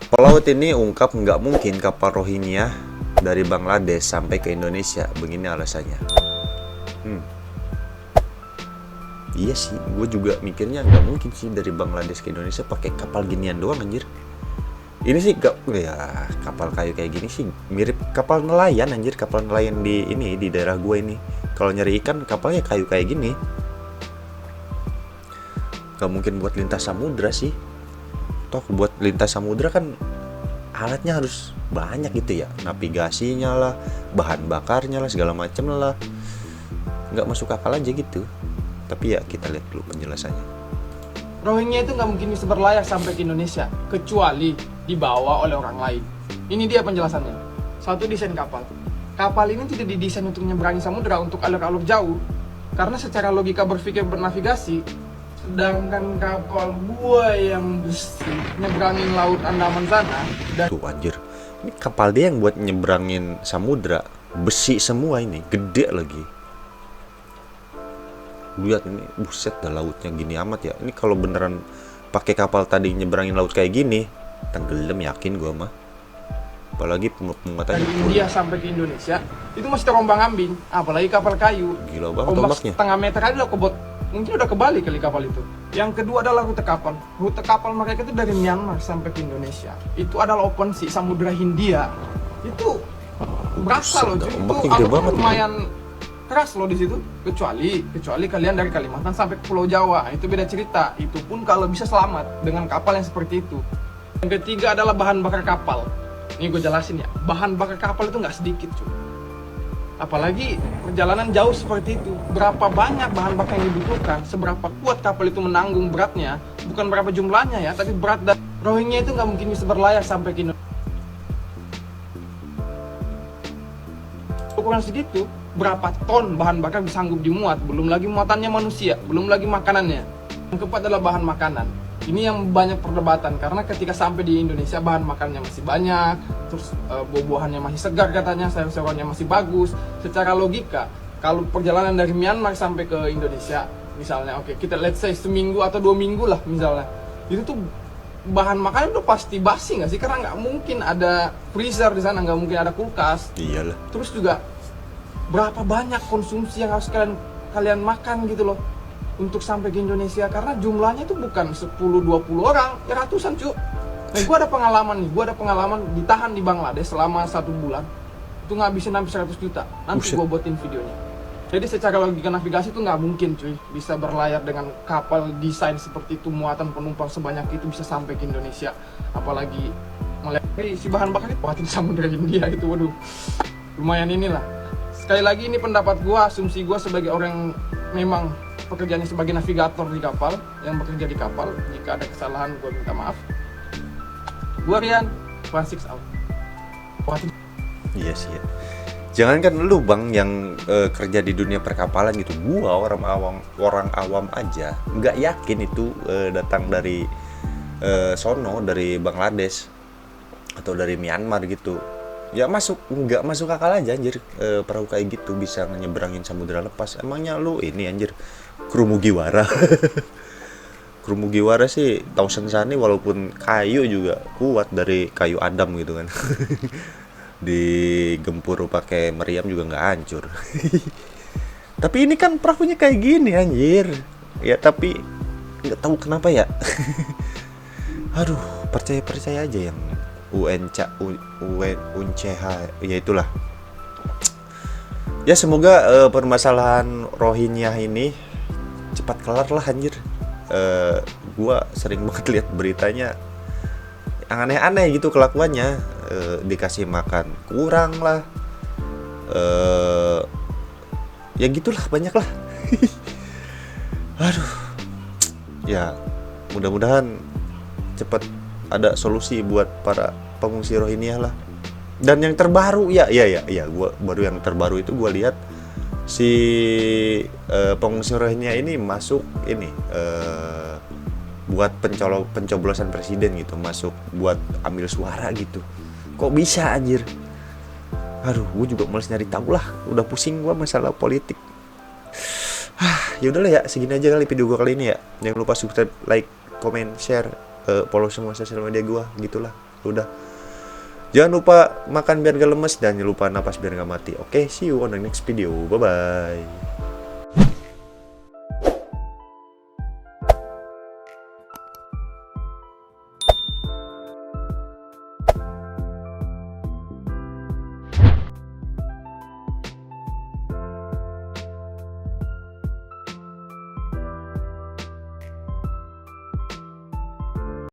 Pelaut ini ungkap nggak mungkin kapal Rohingya dari Bangladesh sampai ke Indonesia. Begini alasannya. Iya sih, gue juga mikirnya nggak mungkin sih dari Bangladesh ke Indonesia pakai kapal ginian doang anjir. Ini sih gak, ya kapal kayu kayak gini sih mirip kapal nelayan anjir, kapal nelayan di daerah gue ini. Kalau nyari ikan kapalnya kayu kayak gini. Gak mungkin buat lintas samudra sih. Toh buat lintas samudra kan alatnya harus banyak gitu ya, navigasinya lah, bahan bakarnya lah, segala macem lah. Nggak masuk akal aja gitu. Tapi ya kita lihat dulu penjelasannya. Rohingya itu nggak mungkin bisa berlayar sampai ke Indonesia kecuali dibawa oleh orang lain. Ini dia penjelasannya. Satu, desain kapal. Kapal ini tidak didesain untuk menyeberangi samudera untuk alur-alur jauh, karena secara logika berpikir bernavigasi. Sedangkan kapal buah yang besi nyeberangin laut Andaman sana dan Tuh anjir, ini kapal dia yang buat nyebrangin samudra, besi semua ini, gede lagi. Lihat ini, buset dah lautnya gini amat ya. Ini kalau beneran pakai kapal tadi nyebrangin laut kayak gini, tenggelam yakin gua mah. Apalagi dari India sampai ke Indonesia itu masih terombang ambing, apalagi kapal kayu. Gila banget Ombak ombaknya. setengah meter aja udah kebot, mungkin udah kebalik kali kapal itu. Yang kedua adalah rute kapal. Rute kapal mereka itu dari Myanmar sampai ke Indonesia. Itu adalah open sea, Samudra Hindia. Itu berasa loh, Buset, itu ombaknya gede banget. lumayan keras loh di situ. Kecuali kalian dari Kalimantan sampai ke Pulau Jawa, itu beda cerita. Itu pun kalau bisa selamat dengan kapal yang seperti itu. Yang ketiga adalah bahan bakar kapal. Ini gue jelasin ya, bahan bakar kapal itu nggak sedikit cuy. Apalagi perjalanan jauh seperti itu, berapa banyak bahan bakar yang dibutuhkan, seberapa kuat kapal itu menanggung beratnya, bukan berapa jumlahnya ya, tapi berat. Dan Rohingya itu nggak mungkin bisa berlayar sampai ke Indonesia. Ukuran segitu, berapa ton bahan bakar bisa sanggup dimuat, belum lagi muatannya manusia, belum lagi makanannya. Yang keempat adalah bahan makanan. Ini yang banyak perdebatan, karena ketika sampai di Indonesia bahan makanannya masih banyak, terus buah-buahannya masih segar katanya, sayur-sayurannya masih bagus. Secara logika, kalau perjalanan dari Myanmar sampai ke Indonesia, misalnya oke, kita let's say seminggu atau 2 minggu lah misalnya, itu tuh bahan makanan udah pasti basi nggak sih? Karena nggak mungkin ada freezer di sana, nggak mungkin ada kulkas. Iyalah. Terus juga berapa banyak konsumsi yang harus kalian makan gitu loh untuk sampai ke Indonesia, karena jumlahnya itu bukan 10-20 orang, ya ratusan cuy. Nah, gue ada pengalaman ditahan di Bangladesh selama 1 bulan, itu ngabisin hampir 100 juta. Nanti gue buatin videonya. Jadi secara logika navigasi itu nggak mungkin cuy bisa berlayar dengan kapal desain seperti itu, muatan penumpang sebanyak itu bisa sampai ke Indonesia. Apalagi melihat si bahan bakar itu buatin Samudra Hindia itu, waduh, lumayan inilah. Sekali lagi ini pendapat gue, asumsi gue sebagai orang yang memang pekerjaannya sebagai navigator di kapal, yang bekerja di kapal. Jika ada kesalahan gue minta maaf. Gue Rian, 16 out. Iya sih ya. Jangankan lu bang yang kerja di dunia perkapalan gitu, gua orang awam aja nggak yakin itu datang dari sono, dari Bangladesh atau dari Myanmar gitu. Ya nggak masuk akal aja anjir, perahu kayak gitu bisa nyeberangin samudra lepas. Emangnya lu ini anjir kru Mugiwara. Kru Mugiwara sih tahu sensani, walaupun kayu juga kuat, dari kayu Adam gitu kan. Digempur pakai meriam juga nggak hancur. Tapi ini kan perahunya kayak gini anjir. Ya tapi nggak tahu kenapa ya. Aduh, percaya aja yang UNCH, ya itulah. Ya semoga permasalahan Rohingya ini cepat kelar lah anjir. Gua sering banget lihat beritanya yang aneh-aneh gitu kelakuannya. Dikasih makan kurang lah, ya gitulah, banyak lah. Aduh, ya mudah-mudahan cepat ada solusi buat para pengungsi Rohingya lah. Dan yang terbaru ya, gua baru yang terbaru itu gua lihat si pengungsi Rohingya ini masuk ini buat pencoblosan presiden gitu, masuk buat ambil suara gitu. Kok bisa anjir? Aduh, gue juga males nyari tahu lah. Udah pusing gue masalah politik. Ya udahlah ya, segini aja kali video gue kali ini ya. Jangan lupa subscribe, like, comment, share, follow semua sosial media gue, gitulah. Udah. Jangan lupa makan biar gak lemes dan jangan lupa napas biar gak mati. Oke, see you on the next video. Bye bye.